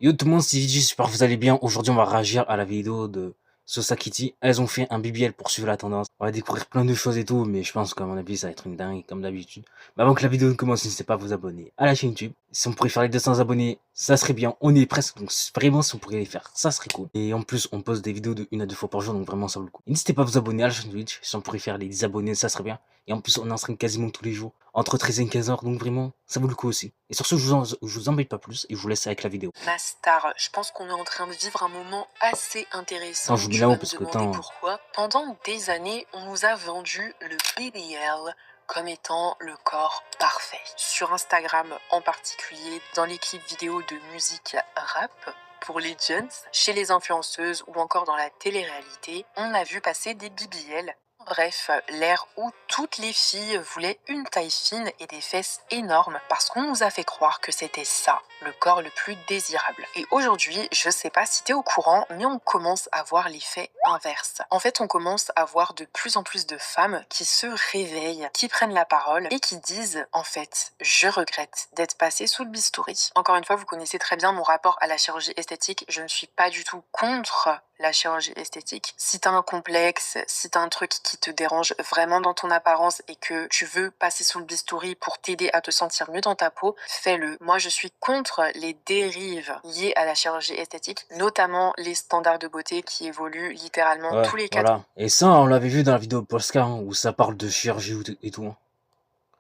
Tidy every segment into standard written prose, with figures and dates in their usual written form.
Yo tout le monde, c'est Gigi, j'espère que vous allez bien. Aujourd'hui, on va réagir à la vidéo de Sosa Kitty. Elles ont fait un BBL pour suivre la tendance. On va découvrir plein de choses et tout, mais je pense qu'à mon avis, ça va être une dingue, comme d'habitude. Mais avant que la vidéo ne commence, n'hésitez pas à vous abonner à la chaîne YouTube. Si on pourrait faire les 200 abonnés, ça serait bien. On y est presque, donc vraiment, si on pourrait les faire, ça serait cool. Et en plus, on poste des vidéos de 1 à 2 fois par jour, donc vraiment, ça vaut le coup. Et n'hésitez pas à vous abonner à la chaîne Twitch. Si on pourrait faire les 10 abonnés, ça serait bien. Et en plus, on en stream quasiment tous les jours, entre 13 et 15 heures, donc vraiment, ça vaut le coup aussi. Et sur ce, je vous embête pas plus et je vous laisse avec la vidéo. Ma star, je pense qu'on est en train de vivre un moment assez Attends, intéressant. je vous mets Tu là-haut vas me parce que demander attends. pourquoi. Pendant des années, on nous a vendu le BBL comme étant le corps parfait. Sur Instagram en particulier, dans les clips vidéo de musique rap, pour les jeunes, chez les influenceuses ou encore dans la télé-réalité, on a vu passer des BBL. Bref, l'ère où toutes les filles voulaient une taille fine et des fesses énormes parce qu'on nous a fait croire que c'était ça, le corps le plus désirable. Et aujourd'hui, je sais pas si t'es au courant, mais on commence à voir l'effet inverse. En fait, on commence à voir de plus en plus de femmes qui se réveillent, qui prennent la parole et qui disent en fait, je regrette d'être passée sous le bistouri. Encore une fois, vous connaissez très bien mon rapport à la chirurgie esthétique. Je ne suis pas du tout contre la chirurgie esthétique. Si t'as un complexe, si t'as un truc qui te dérange vraiment dans ton apparence et que tu veux passer sous le bistouri pour t'aider à te sentir mieux dans ta peau, fais-le. Moi, je suis contre les dérives liées à la chirurgie esthétique, notamment les standards de beauté qui évoluent littéralement Ouais, tous les 4 ans. voilà. Et ça, on l'avait vu dans la vidéo de Polska, hein, où ça parle de chirurgie et tout, hein.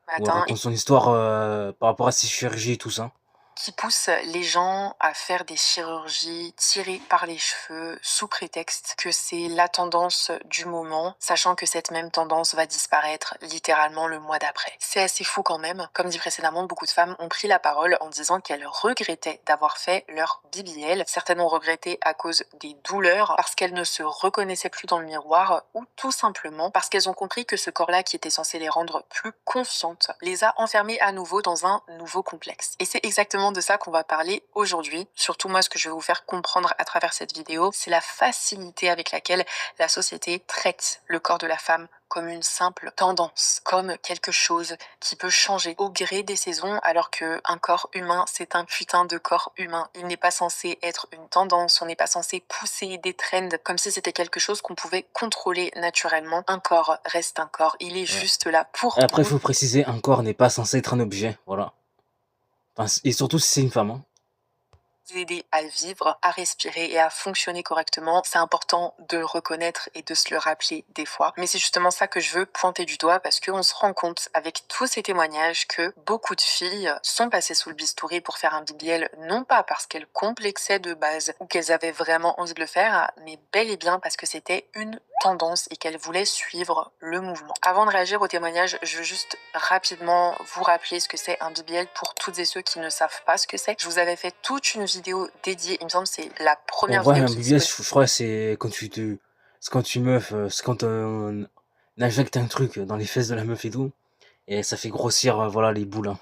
Où elle Matin raconte son histoire par rapport à ses chirurgies et tout ça. qui pousse les gens à faire des chirurgies tirées par les cheveux sous prétexte que c'est la tendance du moment, sachant que cette même tendance va disparaître littéralement le mois d'après. C'est assez fou quand même. Comme dit précédemment, beaucoup de femmes ont pris la parole en disant qu'elles regrettaient d'avoir fait leur BBL. Certaines ont regretté à cause des douleurs, parce qu'elles ne se reconnaissaient plus dans le miroir, ou tout simplement parce qu'elles ont compris que ce corps-là, qui était censé les rendre plus confiantes, les a enfermées à nouveau dans un nouveau complexe. Et c'est exactement de ça qu'on va parler aujourd'hui. Surtout moi, ce que je vais vous faire comprendre à travers cette vidéo, c'est la facilité avec laquelle la société traite le corps de la femme comme une simple tendance, comme quelque chose qui peut changer au gré des saisons, alors que un corps humain, c'est un putain de corps humain. Il n'est pas censé être une tendance, on n'est pas censé pousser des trends comme si c'était quelque chose qu'on pouvait contrôler naturellement. Un corps reste un corps, il est juste là pour Et après, il faut préciser, un corps n'est pas censé être un objet, voilà. Enfin, et surtout si c'est une femme, hein. aider à vivre, à respirer et à fonctionner correctement. C'est important de le reconnaître et de se le rappeler des fois. Mais c'est justement ça que je veux pointer du doigt parce qu'on se rend compte avec tous ces témoignages que beaucoup de filles sont passées sous le bistouri pour faire un BBL, non pas parce qu'elles complexaient de base ou qu'elles avaient vraiment envie de le faire, mais bel et bien parce que c'était une tendance et qu'elle voulait suivre le mouvement. Avant de réagir au témoignage, je veux juste rapidement vous rappeler ce que c'est un BBL pour toutes et ceux qui ne savent pas ce que c'est. Je vous avais fait toute une vidéo dédiée, il me semble que c'est la En première vrai, vidéo un qui est BBS, disponible je crois, c'est quand c'est quand une meuf, c'est quand on injecte un truc dans les fesses de la meuf et tout, et ça fait grossir, voilà, les boules, hein.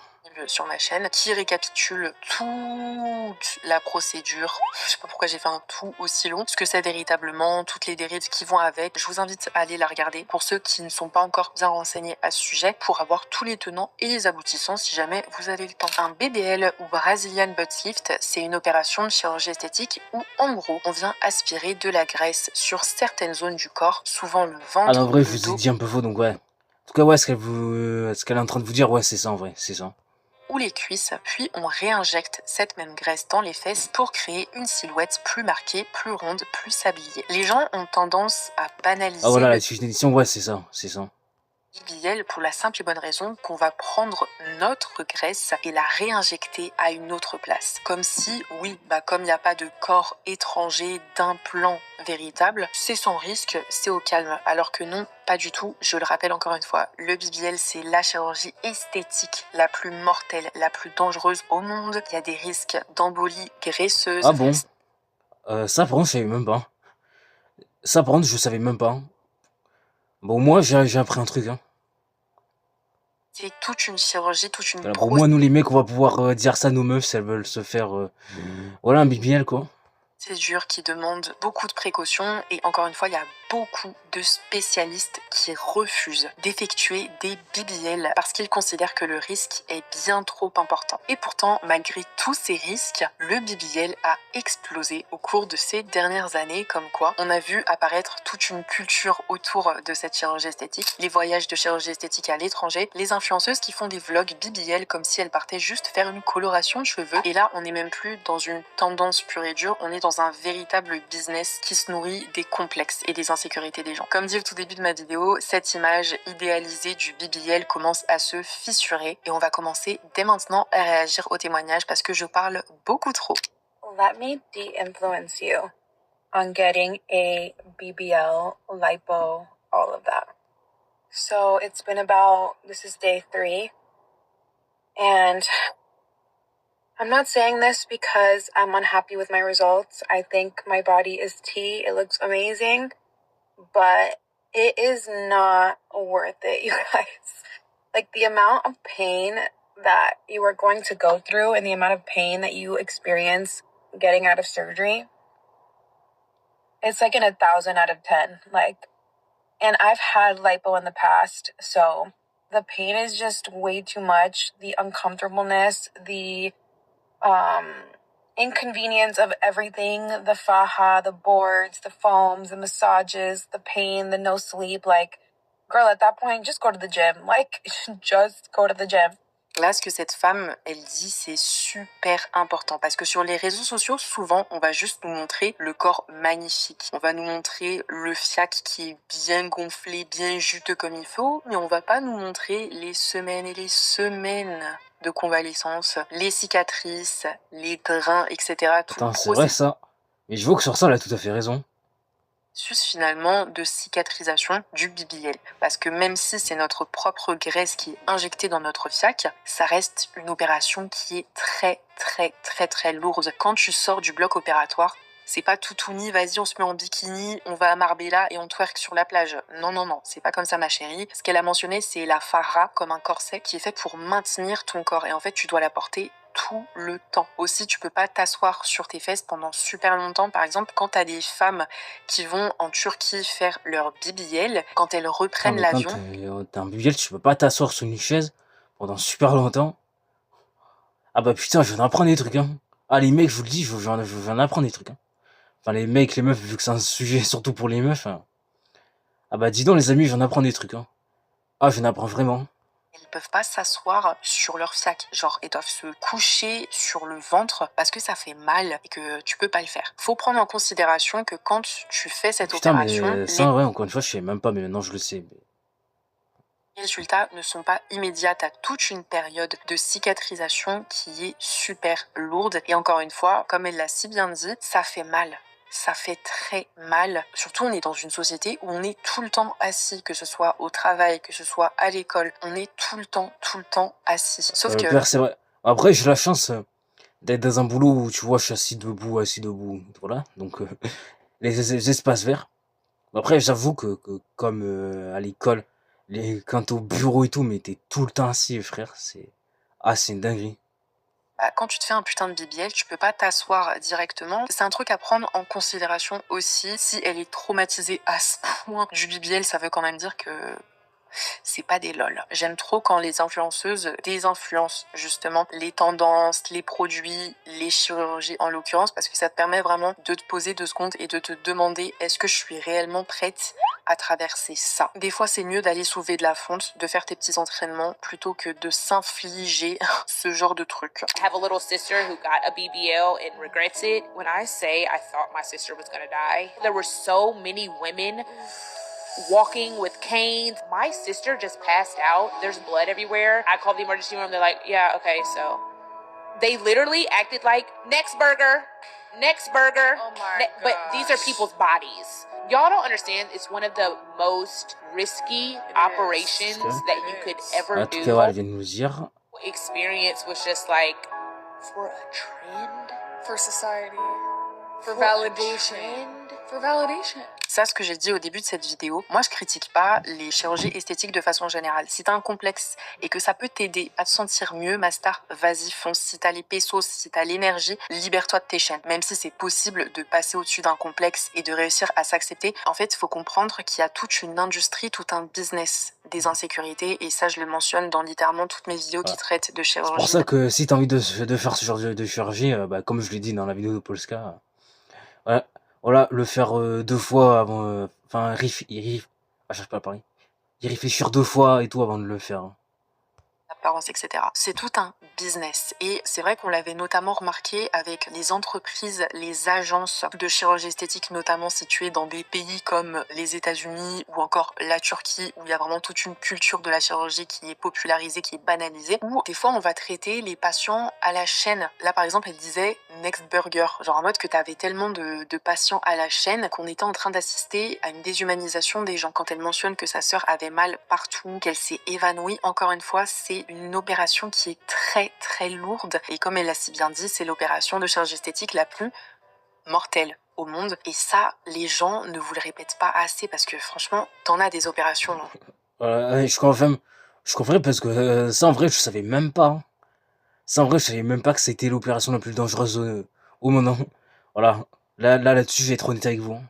sur ma chaîne qui récapitule toute la procédure. Je sais pas pourquoi j'ai fait un tout aussi long, ce que c'est véritablement, toutes les dérives qui vont avec. Je vous invite à aller la regarder pour ceux qui ne sont pas encore bien renseignés à ce sujet, pour avoir tous les tenants et les aboutissants si jamais vous avez le temps. Un BBL ou Brazilian Butt Lift, c'est une opération de chirurgie esthétique où en gros on vient aspirer de la graisse sur certaines zones du corps, souvent le Ah non, ventre en vrai, ou je le vous ai dos, dit un peu faux, donc ouais. En tout cas, ouais, ce qu'elle est en train de vous dire, ouais, c'est ça, en vrai, c'est ça. ou les cuisses, puis on réinjecte cette même graisse dans les fesses pour créer une silhouette plus marquée, plus ronde, plus sabliée. Les gens ont tendance à Ah banaliser voilà, le la suite d'édition, ouais, c'est ça, c'est ça. BBL pour la simple et bonne raison qu'on va prendre notre graisse et la réinjecter à une autre place. Comme si, oui, comme il n'y a pas de corps étranger, d'implant véritable, c'est sans risque, c'est au calme. Alors que non, pas du tout. Je le rappelle encore une fois, le BBL, c'est la chirurgie esthétique la plus mortelle, la plus dangereuse au monde. Il y a des risques d'embolie graisseuse. Ah bon? Ça, par contre, je savais même pas. Ça, par contre, je savais même pas. Bon, moi, j'ai appris un truc, hein. C'est toute une chirurgie, toute une Voilà, bon, moi, nous, les mecs, on va pouvoir dire ça à nos meufs si elles veulent se faire, voilà, un BBL, quoi. procédure qui demande beaucoup de précautions et encore une fois, il y a beaucoup de spécialistes qui refusent d'effectuer des BBL parce qu'ils considèrent que le risque est bien trop important. Et pourtant, malgré tous ces risques, le BBL a explosé au cours de ces dernières années, comme quoi on a vu apparaître toute une culture autour de cette chirurgie esthétique, les voyages de chirurgie esthétique à l'étranger, les influenceuses qui font des vlogs BBL comme si elles partaient juste faire une coloration de cheveux. Et là, on n'est même plus dans une tendance pure et dure, on est dans un véritable business qui se nourrit des complexes et des insécurités des gens. Comme dit au tout début de ma vidéo, cette image idéalisée du BBL commence à se fissurer et on va commencer dès maintenant à réagir aux témoignages parce que je parle beaucoup trop. Let me de-influence you on getting a BBL, lipo, all of that. So it's been this is day 3, and I'm not saying this because I'm unhappy with my results. I think my body is tea. It looks amazing, but it is not worth it, you guys. Like, the amount of pain that you are going to go through and the amount of pain that you experience getting out of surgery, it's like an 1,000 out of 10. Like, and I've had lipo in the past, so the pain is just way too much. The uncomfortableness, the inconvenience of everything, the faja, the boards, the foams, the massages, the pain, the no sleep. Like, girl, at that point, just go to the gym. Like, just go to the gym. Là, ce que cette femme, elle dit, c'est super important parce que sur les réseaux sociaux, souvent, on va juste nous montrer le corps magnifique. On va nous montrer le fiac qui est bien gonflé, bien juteux comme il faut, mais on va pas nous montrer les semaines et les semaines de convalescence, les cicatrices, les drains, etc. Attends, c'est vrai ça. Mais je vois que sur ça, elle a tout à fait raison. Finalement de cicatrisation du BBL. Parce que même si c'est notre propre graisse qui est injectée dans notre fiac, ça reste une opération qui est très lourde. Quand tu sors du bloc opératoire, c'est pas toutouni, vas-y on se met en bikini, on va à Marbella et on twerk sur la plage. Non, c'est pas comme ça ma chérie. Ce qu'elle a mentionné, c'est la farra comme un corset qui est fait pour maintenir ton corps. Et en fait, tu dois la porter tout le temps. Aussi, tu peux pas t'asseoir sur tes fesses pendant super longtemps. Par exemple, quand t'as des femmes qui vont en Turquie faire leur BBL, quand elles reprennent l'avion... Quand t'as un BBL, tu peux pas t'asseoir sur une chaise pendant super longtemps. Ah bah putain, je viens d'apprendre des trucs, hein. Ah les mecs, je vous le dis, je viens d'apprendre des trucs, hein. Enfin les mecs, les meufs, vu que c'est un sujet surtout pour les meufs. Hein. Ah bah dis donc les amis, je viens d'apprendre des trucs, hein. Ah, je viens d'apprendre vraiment. Elles peuvent pas s'asseoir sur leur fiac, genre elles doivent se coucher sur le ventre parce que ça fait mal et que tu peux pas le faire. Faut prendre en considération que quand tu fais cette opération, mais ça, ouais, encore une fois, je sais même pas, mais maintenant je le sais. les résultats ne sont pas immédiats, t'as toute une période de cicatrisation qui est super lourde et encore une fois, comme elle l'a si bien dit, ça fait mal. Ça fait très mal. Surtout, on est dans une société où on est tout le temps assis, que ce soit au travail, que ce soit à l'école. On est tout le temps assis. Sauf que... Père, c'est vrai. Après, j'ai la chance d'être dans un boulot où, tu vois, je suis assis debout, voilà. Donc, les espaces verts. Après, j'avoue que comme à l'école, quand t'es au bureau et tout, mais t'es tout le temps assis, frère, c'est une dinguerie. Quand tu te fais un putain de BBL, tu peux pas t'asseoir directement. C'est un truc à prendre en considération aussi. Si elle est traumatisée à ce point du BBL, ça veut quand même dire que c'est pas des lol. J'aime trop quand les influenceuses désinfluencent justement les tendances, les produits, les chirurgies en l'occurrence, parce que ça te permet vraiment de te poser 2 secondes et de te demander est-ce que je suis réellement prête à traverser ça. Des fois, c'est mieux d'aller soulever de la fonte, de faire tes petits entraînements plutôt que de s'infliger ce genre de truc. I have a little sister who got a BBL and regrets it. When I say I thought my sister was gonna die, there were so many women walking with canes. My sister just passed out. There's blood everywhere. I called the emergency room. They're like, yeah, okay, so. They literally acted like, next burger. Oh my But these are people's bodies. Y'all don't understand. It's one of the most risky operations that you could ever do. Elle vient de nous dire. Experience was just like, for a trend? For society. For validation. For validation. Ça, ce que j'ai dit au début de cette vidéo, moi je critique pas les chirurgies esthétiques de façon générale. Si t'as un complexe et que ça peut t'aider à te sentir mieux, ma star, vas-y, fonce. Si t'as les pesos, si t'as l'énergie, libère-toi de tes chaînes. Même si c'est possible de passer au-dessus d'un complexe et de réussir à s'accepter, en fait, il faut comprendre qu'il y a toute une industrie, tout un business des insécurités, et ça, je le mentionne dans littéralement toutes mes vidéos qui traitent de C'est pour chirurgie. ça que si t'as envie de faire ce genre de chirurgie, bah, comme je l'ai dit dans la vidéo de Polska, ouais, voilà, le faire 2 fois avant, enfin, cherche pas à parler. Y réfléchir 2 fois et tout avant de le faire, hein. Apparence, etc. C'est tout un business, et c'est vrai qu'on l'avait notamment remarqué avec les entreprises, les agences de chirurgie esthétique, notamment situées dans des pays comme les États-Unis ou encore la Turquie, où il y a vraiment toute une culture de la chirurgie qui est popularisée, qui est banalisée, où des fois on va traiter les patients à la chaîne. Là par exemple elle disait Next Burger, genre en mode que t'avais tellement de patients à la chaîne qu'on était en train d'assister à une déshumanisation des gens. Quand elle mentionne que sa sœur avait mal partout, qu'elle s'est évanouie, encore une fois c'est une opération qui est très très lourde, et comme elle l'a si bien dit, c'est l'opération de chirurgie esthétique la plus mortelle au monde, et ça les gens ne vous le répètent pas assez, parce que franchement t'en as des opérations, hein. Ouais, je confirme parce que ça en vrai je savais même pas, hein. Ça en vrai je savais même pas que c'était l'opération la plus dangereuse au monde, hein. Voilà, là-dessus je vais être honnête avec vous, hein.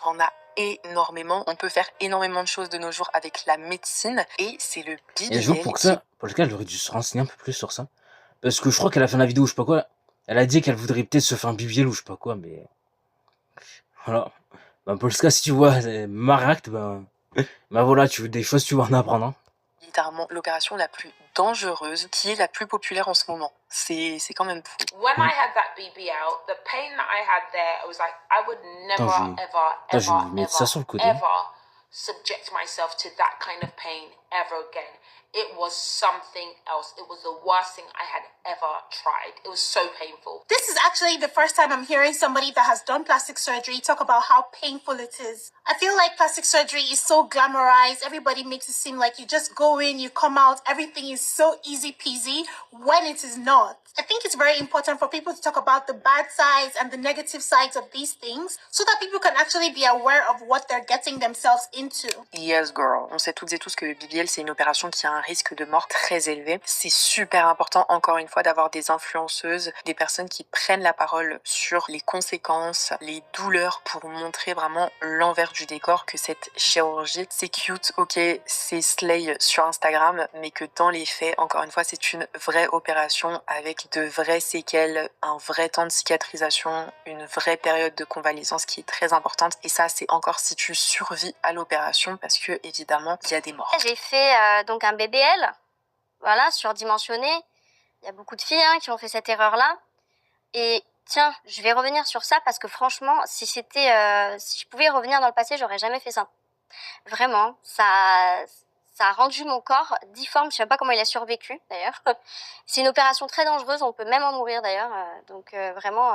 T'en as énormément, on peut faire énormément de choses de nos jours avec la médecine, et c'est le Et je vois BBL pour qui... ça, Polska elle aurait dû se renseigner un peu plus sur ça. Parce que je crois qu'à la fin de la vidéo, je sais pas quoi, elle a dit qu'elle voudrait peut-être se faire un BBL ou je sais pas quoi, mais voilà. Bah, Polska, si tu vois ma réact, bah voilà, tu veux des choses, tu vas en apprendre, hein. littéralement l'opération la plus dangereuse, qui est la plus populaire en ce moment. C'est quand même fou. When I had that BBL, the pain that I had there, I was like, I would Attends, never, ever, je vais ever, mettre ça ever, sur le côté. ever subject myself to that kind of pain ever again. It was something else. It was the worst thing I had ever tried. It was so painful. This is actually the first time I'm hearing somebody that has done plastic surgery talk about how painful it is. I feel like plastic surgery is so glamorized. Everybody makes it seem like you just go in, you come out, everything is so easy peasy when it is not. I think it's very important for people to talk about the bad sides and the negative sides of these things so that people can actually be aware of what they're getting themselves into. Yes girl, on sait toutes et tous que le BBL c'est une opération qui a un risque de mort très élevé. C'est super important encore une fois d'avoir des influenceuses, des personnes qui prennent la parole sur les conséquences, les douleurs, pour montrer vraiment l'envers du décor, que cette chirurgie c'est cute, ok, c'est slay sur Instagram, mais que dans les faits, encore une fois, c'est une vraie opération avec de vraies séquelles, un vrai temps de cicatrisation, une vraie période de convalescence qui est très importante, et ça c'est encore si tu survis à l'opération, parce que évidemment il y a des morts. J'ai fait donc un BBL, voilà, surdimensionné. Il y a beaucoup de filles qui ont fait cette erreur-là. Et tiens, je vais revenir sur ça parce que franchement, si je pouvais revenir dans le passé, j'aurais jamais fait ça. Vraiment, ça a rendu mon corps difforme. Je sais pas comment il a survécu d'ailleurs. C'est une opération très dangereuse, on peut même en mourir d'ailleurs. Donc vraiment,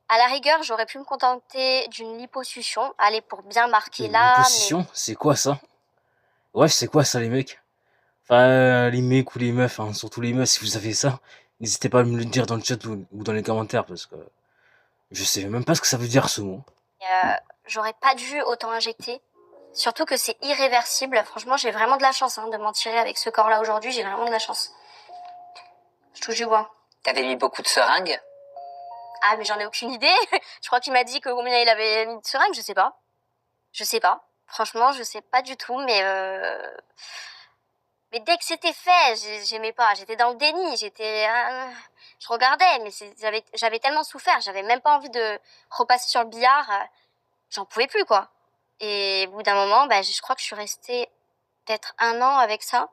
à la rigueur, j'aurais pu me contenter d'une liposuction, aller pour bien marquer là. Liposuction, c'est quoi ça? Ouais, c'est quoi ça les mecs? Enfin, les mecs ou les meufs, hein, surtout les meufs, si vous avez ça, n'hésitez pas à me le dire dans le chat ou dans les commentaires, parce que je sais même pas ce que ça veut dire ce mot. J'aurais pas dû autant injecter. Surtout que c'est irréversible. Franchement, j'ai vraiment de la chance de m'en tirer avec ce corps-là aujourd'hui. J'ai vraiment de la chance. Je touche du bois. T'avais mis beaucoup de seringues? Ah, mais j'en ai aucune idée. Je crois qu'il m'a dit que combien il avait mis de seringues. Je sais pas. Je sais pas. Franchement, je sais pas du tout. Mais dès que c'était fait, j'aimais pas. J'étais dans le déni. Je regardais, mais j'avais tellement souffert. J'avais même pas envie de repasser sur le billard. J'en pouvais plus, quoi. Et au bout d'un moment, je crois que je suis restée peut-être 1 an avec ça.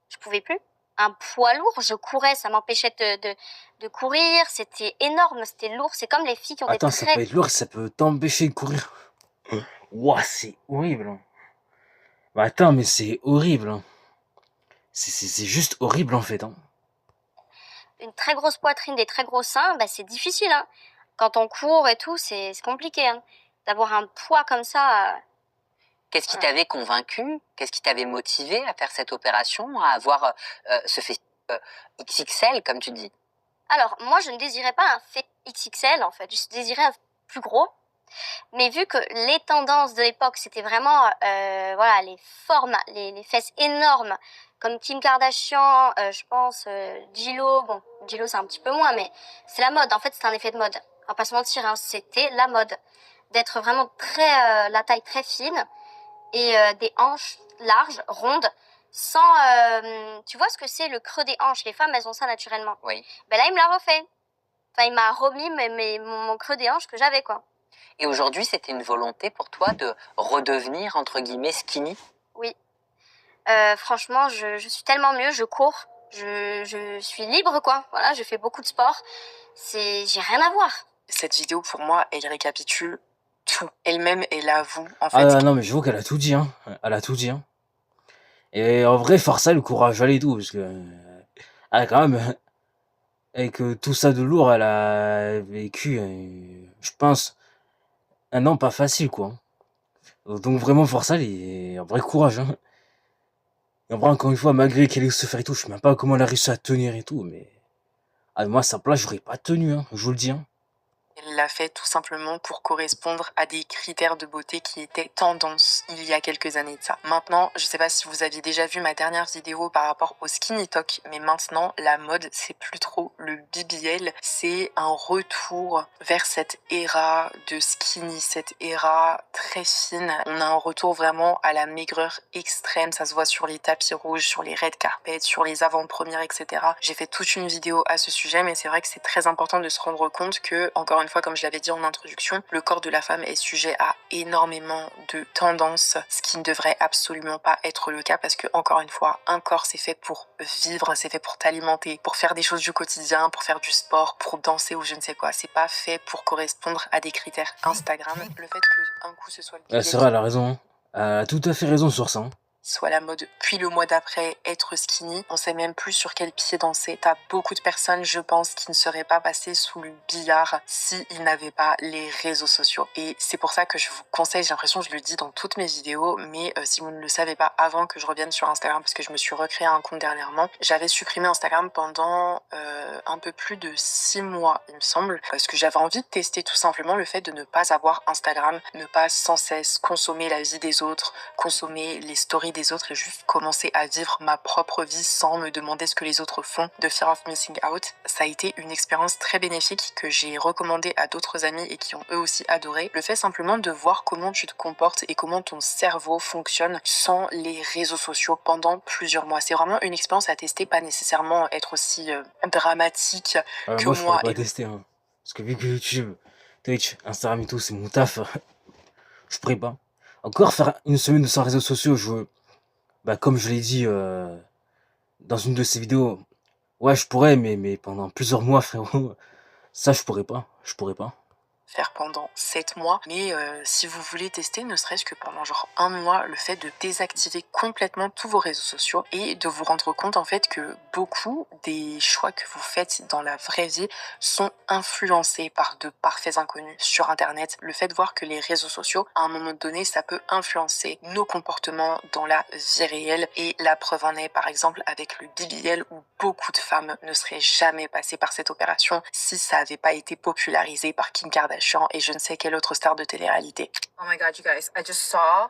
Je pouvais plus. Un poids lourd, je courais, ça m'empêchait de courir. C'était énorme, c'était lourd. C'est comme les filles qui ont Attends, des ça traits. peut être lourd, ça peut t'empêcher de courir. Ouah, c'est horrible, hein. Bah attends, mais c'est horrible, hein. C'est juste horrible en fait, hein. Une très grosse poitrine, des très gros seins, c'est difficile, hein. Quand on court et tout, c'est compliqué, hein. D'avoir un poids comme ça. Qu'est-ce qui t'avait convaincu? Qu'est-ce qui t'avait motivé à faire cette opération, à avoir ce fessier XXL, comme tu dis? Alors, moi, je ne désirais pas un fait XXL, en fait. Je désirais un plus gros. Mais vu que les tendances de l'époque, c'était vraiment, voilà, les formes, les fesses énormes, comme Kim Kardashian, je pense, J.Lo. Bon, J.Lo, c'est un petit peu moins, mais c'est la mode. En fait, c'est un effet de mode. On va pas se mentir, hein, c'était la mode. D'être vraiment très, la taille très fine et des hanches larges, rondes, sans... tu vois ce que c'est le creux des hanches? Les femmes, elles ont ça naturellement. Oui. Ben là, il me l'a refait. Enfin, il m'a remis mon creux des hanches que j'avais, quoi. Et aujourd'hui, c'était une volonté pour toi de redevenir, entre guillemets, skinny? Oui. Franchement, je suis tellement mieux, je cours, je suis libre, quoi. Voilà, je fais beaucoup de sport. J'ai rien à voir. Cette vidéo, pour moi, elle récapitule tout. Elle-même, elle avoue, en fait. Ah non, mais je vois qu'elle a tout dit, hein. Elle a tout dit, hein. Et en vrai, force à le courage, allez tout, parce que... elle a quand même... avec tout ça de lourd, elle a vécu, je pense, un an pas facile, quoi. Donc vraiment, force à elle et un vrai courage, hein. Et en vrai, encore une fois, malgré qu'elle ait souffert et tout, je sais même pas comment elle a réussi à tenir et tout, mais... Ah, moi, à sa place, j'aurais pas tenu, hein, je vous le dis, hein. Elle l'a fait tout simplement pour correspondre à des critères de beauté qui étaient tendance il y a quelques années de ça. Maintenant, je sais pas si vous aviez déjà vu ma dernière vidéo par rapport au skinny talk, mais maintenant, la mode, c'est plus trop le BBL, c'est un retour vers cette éra de skinny, cette éra très fine. On a un retour vraiment à la maigreur extrême, ça se voit sur les tapis rouges, sur les red carpets, sur les avant-premières, etc. J'ai fait toute une vidéo à ce sujet, mais c'est vrai que c'est très important de se rendre compte que, encore une fois, comme je l'avais dit en introduction, le corps de la femme est sujet à énormément de tendances, ce qui ne devrait absolument pas être le cas parce que, encore une fois, un corps c'est fait pour vivre, c'est fait pour t'alimenter, pour faire des choses du quotidien, pour faire du sport, pour danser ou je ne sais quoi. C'est pas fait pour correspondre à des critères Instagram. Le fait que un coup ce soit le C'est vrai, elle a raison, hein. Elle a tout à fait raison sur ça, hein. soit la mode, puis le mois d'après, être skinny. On sait même plus sur quel pied danser. T'as beaucoup de personnes, je pense, qui ne seraient pas passées sous le billard s'ils n'avaient pas les réseaux sociaux. Et c'est pour ça que je vous conseille, j'ai l'impression que je le dis dans toutes mes vidéos, mais si vous ne le savez pas avant que je revienne sur Instagram, parce que je me suis recréé un compte dernièrement, j'avais supprimé Instagram pendant un peu plus de 6 mois, il me semble, parce que j'avais envie de tester tout simplement le fait de ne pas avoir Instagram, ne pas sans cesse consommer la vie des autres, consommer les stories des autres et juste commencer à vivre ma propre vie sans me demander ce que les autres font, de Fear of Missing Out. Ça a été une expérience très bénéfique que j'ai recommandée à d'autres amis et qui ont eux aussi adoré. Le fait simplement de voir comment tu te comportes et comment ton cerveau fonctionne sans les réseaux sociaux pendant plusieurs mois. C'est vraiment une expérience à tester, pas nécessairement être aussi dramatique que Moi, je moi. pourrais pas tester, hein. Parce que vu que YouTube, Twitch, Instagram et tout, c'est mon taf, je pourrais pas. Encore faire une semaine sans réseaux sociaux, bah, comme je l'ai dit dans une de ces vidéos, ouais, je pourrais, mais pendant plusieurs mois, frérot, ça, je pourrais pas. Je pourrais pas. Faire pendant 7 mois. Mais si vous voulez tester, ne serait-ce que pendant genre un mois, le fait de désactiver complètement tous vos réseaux sociaux et de vous rendre compte en fait que beaucoup des choix que vous faites dans la vraie vie sont influencés par de parfaits inconnus sur Internet. Le fait de voir que les réseaux sociaux, à un moment donné, ça peut influencer nos comportements dans la vie réelle. Et la preuve en est, par exemple, avec le BBL où beaucoup de femmes ne seraient jamais passées par cette opération si ça n'avait pas été popularisé par Kim Kardashian et je ne sais quelle autre star de télé-réalité. Oh my god, you guys, I just saw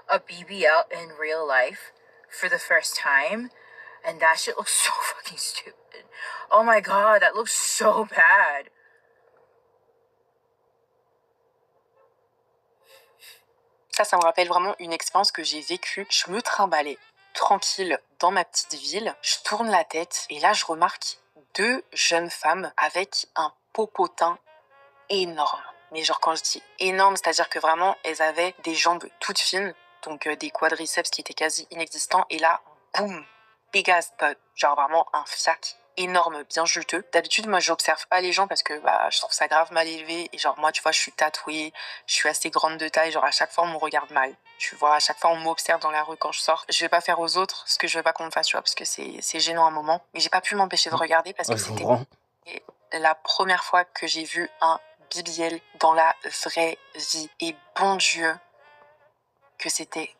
a BBL in real life for the first time, and that shit looks so fucking stupid. Oh my god, that looks so bad. Ça me rappelle vraiment une expérience que j'ai vécue. Je me trimballais tranquille dans ma petite ville, je tourne la tête et là je remarque deux jeunes femmes avec un popotin énorme. Mais genre quand je dis énorme, c'est-à-dire que vraiment elles avaient des jambes toutes fines, donc des quadriceps qui étaient quasi inexistants et là, boum, big ass butt, genre vraiment un fiac énorme, bien juteux. D'habitude, moi, j'observe pas les gens parce que bah, je trouve ça grave mal élevé. Et genre, moi, tu vois, je suis tatouée, je suis assez grande de taille. Genre, à chaque fois, on me regarde mal. Tu vois, à chaque fois, on m'observe dans la rue quand je sors. Je vais pas faire aux autres ce que je veux pas qu'on me fasse, tu vois, parce que c'est gênant un moment. Mais j'ai pas pu m'empêcher de regarder parce que c'était la première fois que j'ai vu un BBL dans la vraie vie. Et bon Dieu, que c'était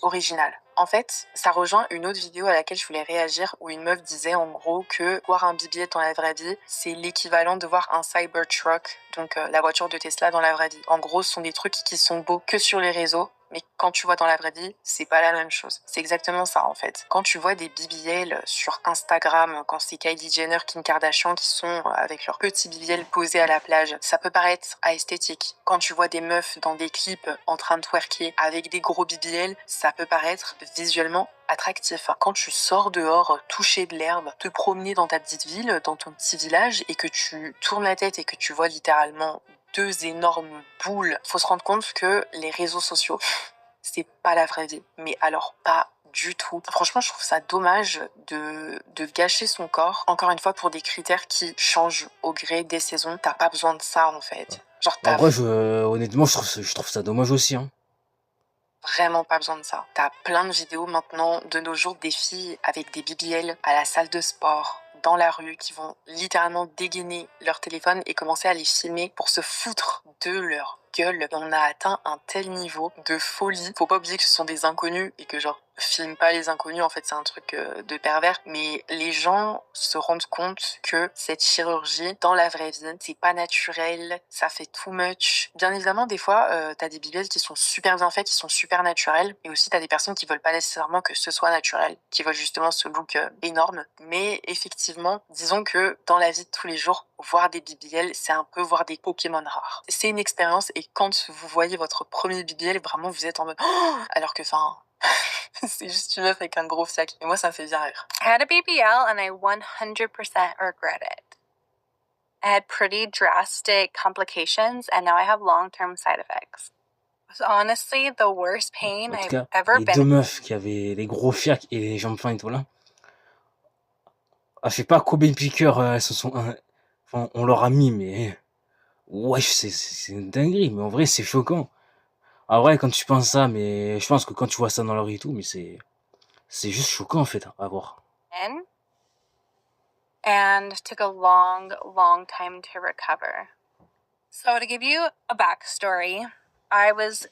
original. En fait, ça rejoint une autre vidéo à laquelle je voulais réagir où une meuf disait en gros que voir un BB-8 dans la vraie vie, c'est l'équivalent de voir un Cybertruck, donc la voiture de Tesla dans la vraie vie. En gros, ce sont des trucs qui sont beaux que sur les réseaux, mais quand tu vois dans la vraie vie, c'est pas la même chose. C'est exactement ça en fait. Quand tu vois des BBL sur Instagram, quand c'est Kylie Jenner, Kim Kardashian qui sont avec leurs petits BBL posés à la plage, ça peut paraître esthétique. Quand tu vois des meufs dans des clips en train de twerker avec des gros BBL, ça peut paraître visuellement attractif. Quand tu sors dehors, toucher de l'herbe, te promener dans ta petite ville, dans ton petit village, et que tu tournes la tête et que tu vois littéralement 2 énormes boules, faut se rendre compte que les réseaux sociaux, c'est pas la vraie vie. Mais alors pas du tout. Franchement, je trouve ça dommage de gâcher son corps, encore une fois, pour des critères qui changent au gré des saisons. T'as pas besoin de ça, en fait. Genre, Bah, t'as après, honnêtement, je trouve ça dommage aussi, hein. vraiment pas besoin de ça. T'as plein de vidéos maintenant, de nos jours, des filles avec des BBL à la salle de sport, dans la rue, qui vont littéralement dégainer leur téléphone et commencer à les filmer pour se foutre de leur gueule. On a atteint un tel niveau de folie. Faut pas oublier que ce sont des inconnus et que genre, filme pas les inconnus, en fait c'est un truc de pervers, mais les gens se rendent compte que cette chirurgie dans la vraie vie, c'est pas naturel, ça fait too much. Bien évidemment, des fois, t'as des BBL qui sont super bien faits, qui sont super naturels, et aussi t'as des personnes qui veulent pas nécessairement que ce soit naturel, qui veulent justement ce look énorme, mais effectivement, disons que dans la vie de tous les jours, voir des BBL, c'est un peu voir des Pokémon rares. C'est une expérience, et quand vous voyez votre premier BBL, vraiment vous êtes en mode oh, alors que enfin c'est juste une meuf avec un gros sac. Et moi, ça me fait bien rire. I had a BBL and I 100% regret it. I had pretty drastic complications and now I have long-term side effects. It was honestly the worst pain En tout I've cas, ever les been deux meufs qui avaient les gros fiacs et les jambes fins et tout là, ah, je sais pas combien de piqûres elles se sont. Enfin, on leur a mis, mais. Wesh, c'est une dinguerie, mais en vrai, c'est choquant. En vrai, quand tu penses ça, mais je pense que quand tu vois ça dans la rue et tout, mais c'est juste choquant en fait à voir. in and took a long, long time to recover. So to give you a backstory, I always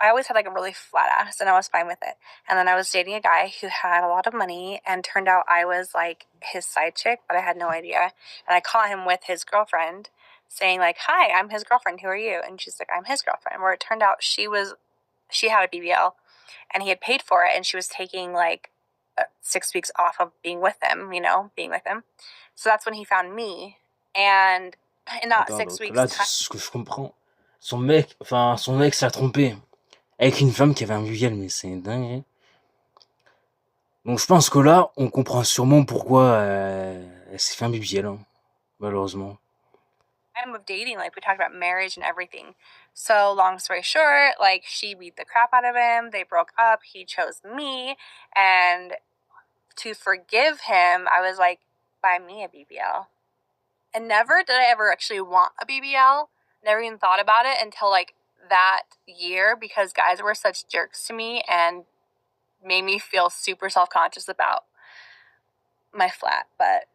had like a really flat ass and I was fine with it. And then I was dating a guy who had a lot of money and turned out I was like his side chick, but I had no idea. And I caught him with his girlfriend saying like, "Hi, I'm his girlfriend. Who are you?" And she's like, "I'm his girlfriend." Where it turned out she had a BBL and he had paid for it and she was taking like 6 weeks off of being with him, being with him. So that's when he found me. And in that Attends, 6 donc weeks là, time, ce que je comprends, son ex l'a trompé avec une femme qui avait un BBL, mais c'est dingue. Donc je pense que là, on comprend sûrement pourquoi elle s'est fait un BBL, hein, malheureusement. of dating, like we talked about marriage and everything. So long story short, like she beat the crap out of him. They broke up. He chose me. And to forgive him, I was like, buy me a BBL. And never did I ever actually want a BBL. Never even thought about it until like that year because guys were such jerks to me and made me feel super self-conscious about my flat. But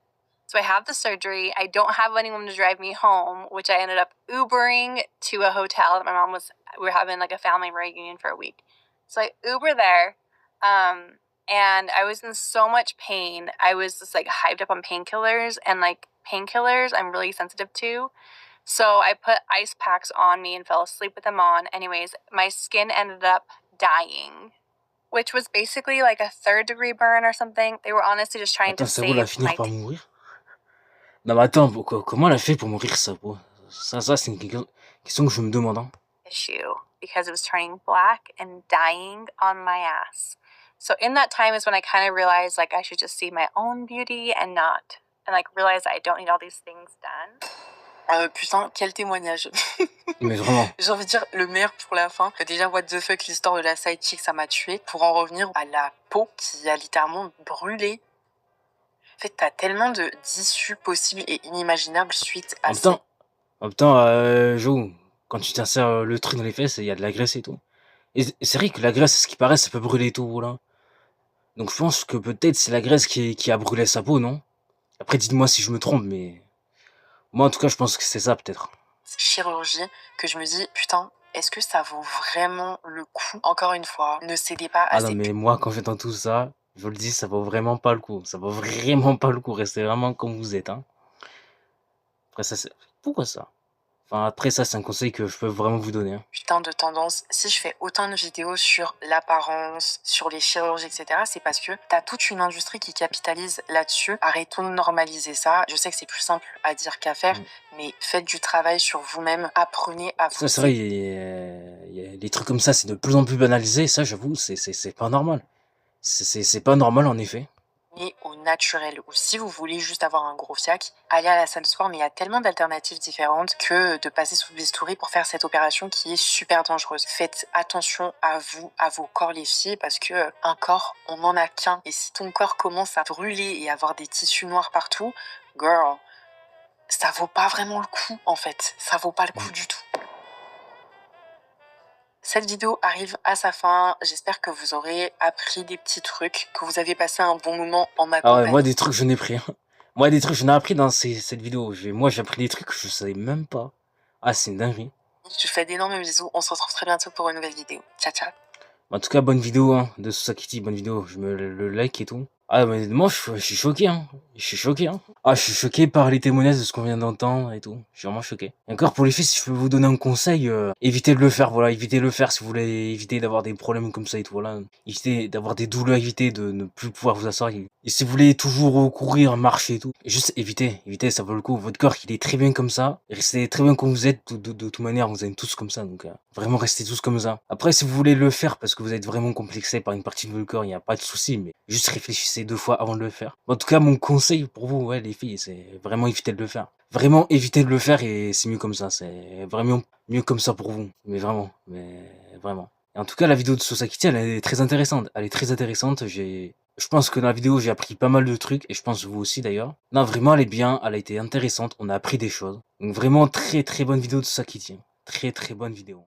so I have the surgery. I don't have anyone to drive me home, which I ended up Ubering to a hotel that we were having like a family reunion for a week. So I Uber there. And I was in so much pain. I was just like hyped up on painkillers, and like painkillers I'm really sensitive to. So I put ice packs on me and fell asleep with them on. Anyways, my skin ended up dying, which was basically like a 3rd-degree burn or something. They were honestly just trying Attends, to sa peau va save finir my par mourir? Non, mais attends, comment elle a fait pour mourir sa peau? Ça c'est une question que je me demande, hein. tissue because it was turning black and dying on my ass. So in that time is when I kind of realized like I should just see my own beauty and like realize I don't need all these things done. Putain, quel témoignage. Mais vraiment. J'ai envie de dire le meilleur pour la fin. Déjà, what the fuck, l'histoire de la side chick, ça m'a tué. Pour en revenir à la peau qui a littéralement brûlé. En fait, t'as tellement d'issues possibles et inimaginables suite à ça. En même temps, Jo, quand tu t'insères le truc dans les fesses, il y a de la graisse et tout. Et c'est vrai que la graisse, ce qui paraît, ça peut brûler et tout, voilà. Donc je pense que peut-être c'est la graisse qui a brûlé sa peau, non? Après, dites-moi si je me trompe, mais... Moi, en tout cas, je pense que c'est ça, peut-être. Chirurgie, que je me dis, putain, est-ce que ça vaut vraiment le coup? Encore une fois, ne cédez pas à Ah non, ces mais moi, quand j'entends tout ça, je vous le dis, ça vaut vraiment pas le coup. Ça vaut vraiment pas le coup. Restez vraiment comme vous êtes, hein. Après ça, c'est pourquoi ça? Enfin, après ça, c'est un conseil que je peux vraiment vous donner, hein. putains de tendances. Si je fais autant de vidéos sur l'apparence, sur les chirurgies, etc., c'est parce que t'as toute une industrie qui capitalise là-dessus. Arrêtons de normaliser ça. Je sais que c'est plus simple à dire qu'à faire, mais faites du travail sur vous-même. Apprenez à Ça, vous c'est vrai, il y a des trucs comme ça, c'est de plus en plus banalisé. Ça, j'avoue, c'est pas normal. C'est pas normal, en effet. aimer au naturel. Ou si vous voulez juste avoir un gros fiac, allez à la salle de sport, mais il y a tellement d'alternatives différentes que de passer sous bistouri pour faire cette opération qui est super dangereuse. Faites attention à vous, à vos corps les filles, parce que un corps, on n'en a qu'un. Et si ton corps commence à brûler et avoir des tissus noirs partout, girl, ça vaut pas vraiment le coup en fait. Ça vaut pas le coup du tout. Cette vidéo arrive à sa fin. J'espère que vous aurez appris des petits trucs, que vous avez passé un bon moment en ma Ah ouais, compagnie. moi, des trucs, j'en ai pris, hein. Moi, des trucs, j'en ai appris dans cette vidéo. Moi, j'ai appris des trucs que je savais même pas. Ah, c'est une dinguerie. Je vous fais d'énormes bisous. On se retrouve très bientôt pour une nouvelle vidéo. Ciao, ciao. En tout cas, bonne vidéo, hein, de Sosakiti, bonne vidéo. Je me le like et tout. Ah, mais moi, je suis choqué, hein. Je suis choqué, hein. Ah, je suis choqué par les témoignages de ce qu'on vient d'entendre et tout. Je suis vraiment choqué. Et encore, pour les filles, si je peux vous donner un conseil, évitez de le faire, voilà. Évitez de le faire si vous voulez éviter d'avoir des problèmes comme ça et tout, voilà. Évitez d'avoir des douleurs, évitez de ne plus pouvoir vous asseoir. Et si vous voulez toujours courir, marcher et tout, juste évitez, ça vaut le coup. Votre corps, il est très bien comme ça. Restez très bien comme vous êtes. De toute manière, vous êtes tous comme ça, donc vraiment restez tous comme ça. Après, si vous voulez le faire parce que vous êtes vraiment complexé par une partie de votre corps, il n'y a pas de souci, mais juste réfléchissez 2 fois avant de le faire. En tout cas, mon conseil pour vous, ouais, les filles, c'est vraiment éviter de le faire. Vraiment éviter de le faire et c'est mieux comme ça. C'est vraiment mieux comme ça pour vous. Mais vraiment. Et en tout cas, la vidéo de Sosakiti, elle est très intéressante. Elle est très intéressante. Je pense que dans la vidéo, j'ai appris pas mal de trucs, et je pense vous aussi d'ailleurs. Non, vraiment, elle est bien, elle a été intéressante, on a appris des choses. Donc vraiment, très très bonne vidéo de Sosakiti. Très très bonne vidéo.